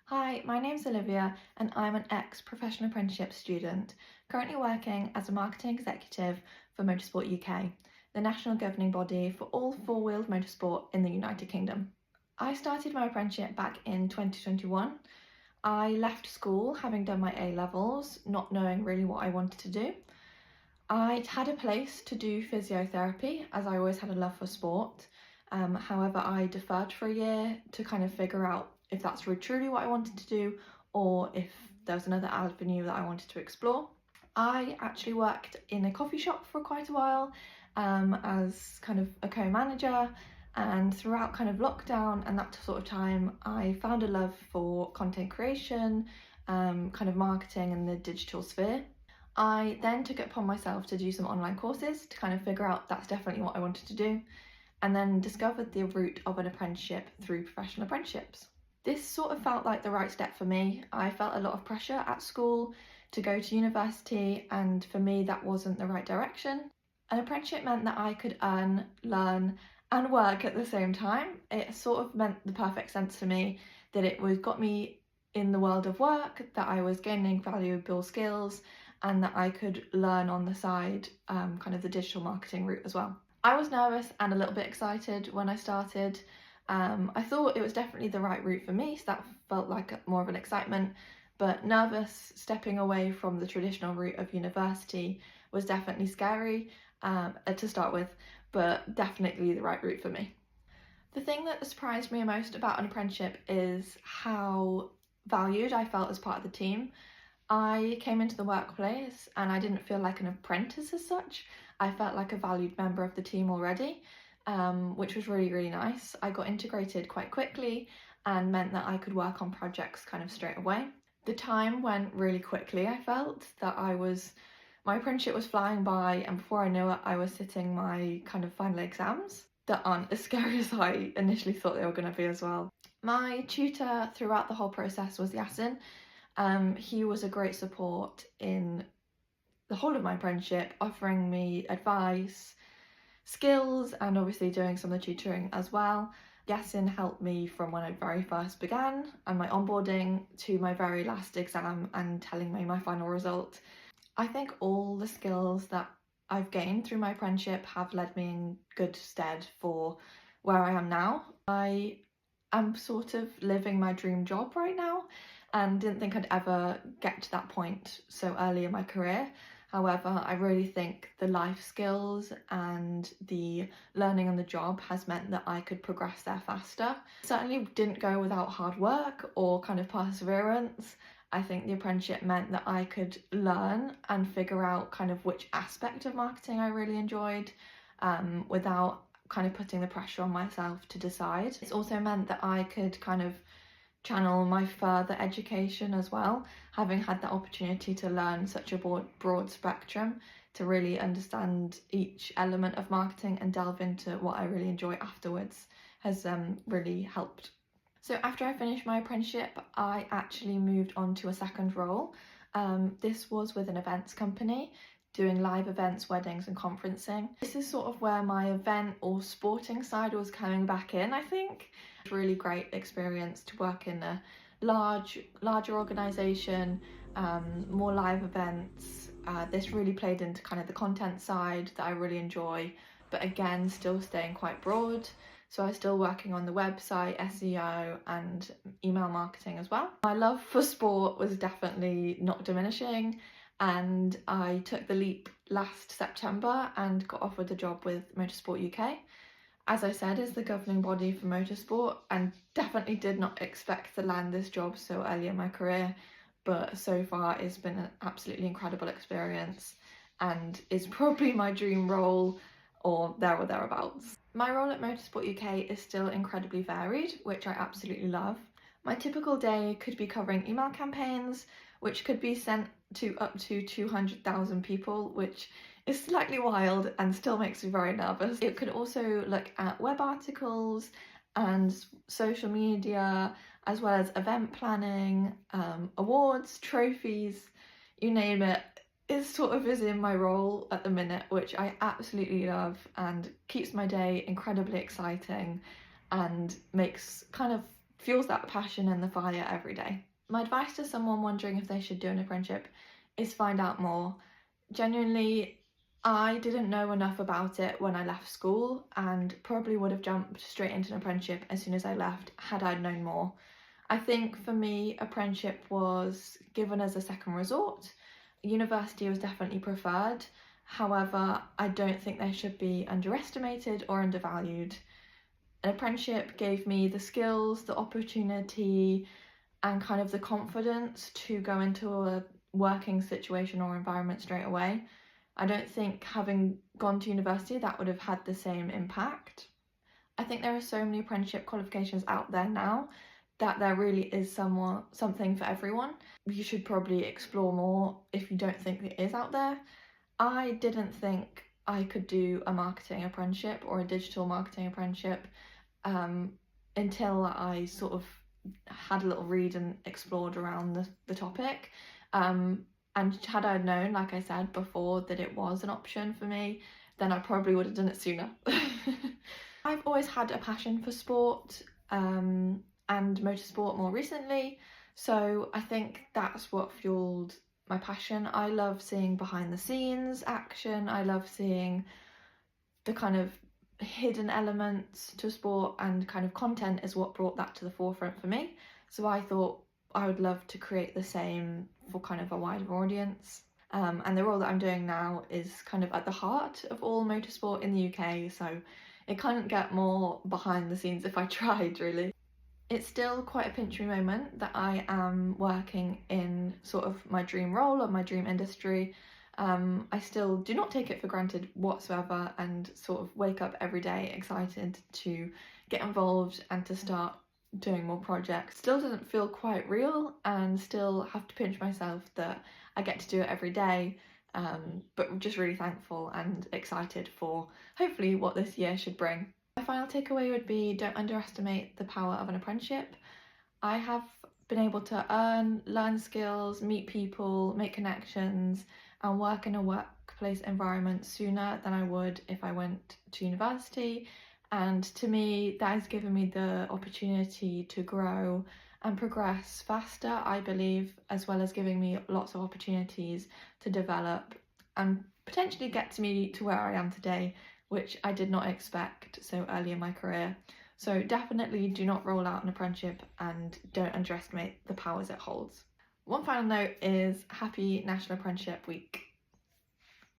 Hi, my name's Olivia and I'm an ex-professional apprenticeship student, currently working as a marketing executive for Motorsport UK, the national governing body for all four-wheeled motorsport in the United Kingdom. I started my apprenticeship back in 2021. I left school having done my A-levels, not knowing really what I wanted to do. I'd had a place to do physiotherapy as I always had a love for sport. However, I deferred for a year to kind of figure out if that's truly what I wanted to do or if there was another avenue that I wanted to explore. I actually worked in a coffee shop for quite a while as kind of a co-manager, and throughout kind of lockdown and that sort of time I found a love for content creation, kind of marketing and the digital sphere. I then took it upon myself to do some online courses to kind of figure out that's definitely what I wanted to do, and then discovered the route of an apprenticeship through professional apprenticeships. This sort of felt like the right step for me. I felt a lot of pressure at school to go to university, and for me that wasn't the right direction. An apprenticeship meant that I could earn, learn and work at the same time. It sort of meant the perfect sense for me, that it got me in the world of work, that I was gaining valuable skills and that I could learn on the side kind of the digital marketing route as well. I was nervous and a little bit excited when I started. I thought it was definitely the right route for me, so that felt like more of an excitement, but nervous stepping away from the traditional route of university was definitely scary to start with, but definitely the right route for me. The thing that surprised me most about an apprenticeship is how valued I felt as part of the team. I came into the workplace and I didn't feel like an apprentice as such. I felt like a valued member of the team already, which was really nice. I got integrated quite quickly and meant that I could work on projects kind of straight away. The time went really quickly. I felt that my apprenticeship was flying by, and before I knew it I was sitting my kind of final exams that aren't as scary as I initially thought they were going to be as well. My tutor throughout the whole process was Yasin. He was a great support in the whole of my apprenticeship, offering me advice, skills, and obviously doing some of the tutoring as well. Yasin helped me from when I very first began and my onboarding to my very last exam and telling me my final result. I think all the skills that I've gained through my apprenticeship have led me in good stead for where I am now. I am sort of living my dream job right now and didn't think I'd ever get to that point so early in my career. However, I really think the life skills and the learning on the job has meant that I could progress there faster. It certainly didn't go without hard work or kind of perseverance. I think the apprenticeship meant that I could learn and figure out kind of which aspect of marketing I really enjoyed without kind of putting the pressure on myself to decide. It's also meant that I could kind of channel my further education as well, having had that opportunity to learn such a broad spectrum, to really understand each element of marketing and delve into what I really enjoy afterwards has really helped. So after I finished my apprenticeship, I actually moved on to a second role. This was with an events company, doing live events, weddings and conferencing. This is sort of where my event or sporting side was coming back in, I think. It's a really great experience to work in a larger organisation, more live events. This really played into kind of the content side that I really enjoy, but again, still staying quite broad. So I was still working on the website, SEO and email marketing as well. My love for sport was definitely not diminishing, and I took the leap last September and got offered a job with Motorsport UK. As I said, it's the governing body for motorsport, and definitely did not expect to land this job so early in my career, but so far it's been an absolutely incredible experience and is probably my dream role or thereabouts. My role at Motorsport UK is still incredibly varied, which I absolutely love. My typical day could be covering email campaigns, which could be sent to up to 200,000 people, which is slightly wild and still makes me very nervous. It could also look at web articles and social media, as well as event planning, awards, trophies, you name it. It sort of is in my role at the minute, which I absolutely love and keeps my day incredibly exciting and makes kind of fuels that passion and the fire every day. My advice to someone wondering if they should do an apprenticeship is find out more. Genuinely, I didn't know enough about it when I left school and probably would have jumped straight into an apprenticeship as soon as I left had I known more. I think for me, apprenticeship was given as a second resort. University was definitely preferred. However, I don't think they should be underestimated or undervalued. An apprenticeship gave me the skills, the opportunity, and kind of the confidence to go into a working situation or environment straight away. I don't think having gone to university that would have had the same impact. I think there are so many apprenticeship qualifications out there now that there really is something for everyone. You should probably explore more if you don't think it is out there. I didn't think I could do a marketing apprenticeship or a digital marketing apprenticeship until I sort of had a little read and explored around the topic. And had I known, like I said before, that it was an option for me, then I probably would have done it sooner. I've always had a passion for sport and motorsport more recently, so I think that's what fueled my passion. I love seeing behind the scenes action, I love seeing the kind of hidden elements to sport, and kind of content is what brought that to the forefront for me. So I thought I would love to create the same for kind of a wider audience. And the role that I'm doing now is kind of at the heart of all motorsport in the UK, so it couldn't get more behind the scenes if I tried, really. It's still quite a pinch me moment that I am working in sort of my dream role or my dream industry. I still do not take it for granted whatsoever, and sort of wake up every day excited to get involved and to start doing more projects. Still doesn't feel quite real, and still have to pinch myself that I get to do it every day, but just really thankful and excited for hopefully what this year should bring. My final takeaway would be, don't underestimate the power of an apprenticeship. I have been able to learn skills, meet people, make connections, and work in a workplace environment sooner than I would if I went to university. And to me, that has given me the opportunity to grow and progress faster, I believe, as well as giving me lots of opportunities to develop and potentially get to me to where I am today, which I did not expect so early in my career. So definitely do not roll out an apprenticeship and don't underestimate the powers it holds. One final note is happy National Apprenticeship Week.